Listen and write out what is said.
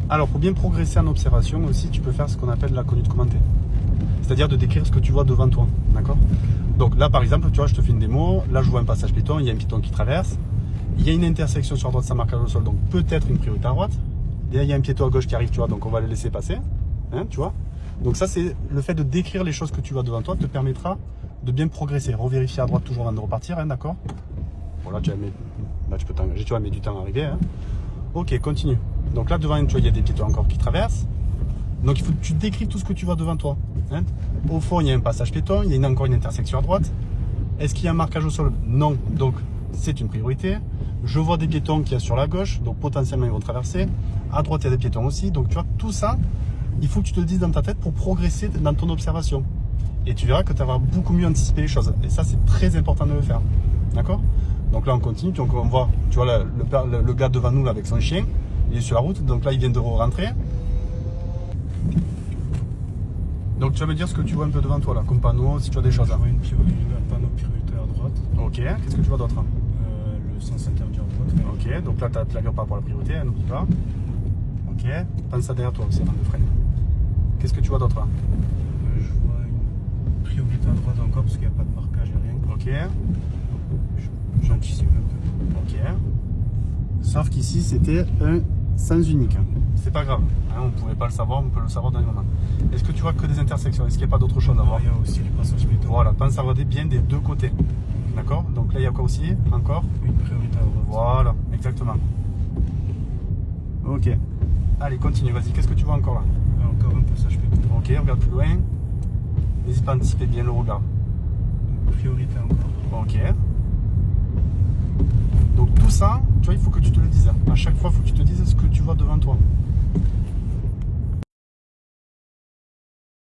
Alors, pour bien progresser en observation aussi, tu peux faire ce qu'on appelle la conduite commentée. C'est-à-dire de décrire ce que tu vois devant toi. D'accord? Donc là, par exemple, tu vois, je te fais une démo. Là, je vois un passage piéton, il y a un piéton qui traverse. Il y a une intersection sur la droite, ça marque au sol, donc peut-être une priorité à droite. Et là, il y a un piéton à gauche qui arrive, tu vois, donc on va le laisser passer. Hein, tu vois? Donc ça, c'est le fait de décrire les choses que tu vois devant toi te permettra de bien progresser. Revérifier à droite toujours avant de repartir, hein, d'accord? Bon, là, tu peux t'engager, tu vois, mais du temps à arriver. Hein. Ok, continue. Donc là, devant, tu vois, il y a des piétons encore qui traversent. Donc il faut que tu décrives tout ce que tu vois devant toi. Hein. Au fond, il y a un passage piéton, il y a encore une intersection à droite. Est-ce qu'il y a un marquage au sol? Non, donc c'est une priorité. Je vois des piétons qu'il y a sur la gauche, donc potentiellement ils vont traverser. À droite, il y a des piétons aussi. Donc tu vois, tout ça, il faut que tu te le dises dans ta tête pour progresser dans ton observation. Et tu verras que tu vas beaucoup mieux anticiper les choses. Et ça, c'est très important de le faire. D'accord? Donc là, on continue. Donc on voit, tu vois, le gars devant nous là, avec son chien, il est sur la route. Donc là, il vient de rentrer. Donc tu vas me dire ce que tu vois un peu devant toi là, comme panneau, si tu as des choses. Je vois un panneau prioritaire à droite. Ok, qu'est-ce que tu vois d'autre? Le sens interdit à droite. Ok, donc là tu as de l'allure par rapport à la priorité, hein, n'oublie pas. Ok, pense ça derrière toi aussi avant de freiner. Qu'est-ce que tu vois d'autre là? Je vois une priorité à droite encore parce qu'il n'y a pas de marquage et rien. Ok. J'anticipe un peu. Ok. Sauf qu'ici c'était un sens unique. C'est pas grave, hein, on ne pouvait pas le savoir, on peut le savoir dans les moments. Est-ce que tu vois que des intersections? Est-ce qu'il n'y a pas d'autre chose à voir? Il y a aussi les passages piétons. Voilà, pense à regarder bien des deux côtés. D'accord? Donc là il y a quoi aussi? Encore? Une priorité à droite. Voilà, exactement. Ok. Allez, continue, vas-y. Qu'est-ce que tu vois encore là? Encore un passage piéton. Ok, regarde plus loin. N'hésite pas à anticiper bien le regard. Une priorité encore. Ok. Donc tout ça, tu vois, il faut que tu te le dises. À chaque fois, il faut que tu te dises ce que tu vois devant toi.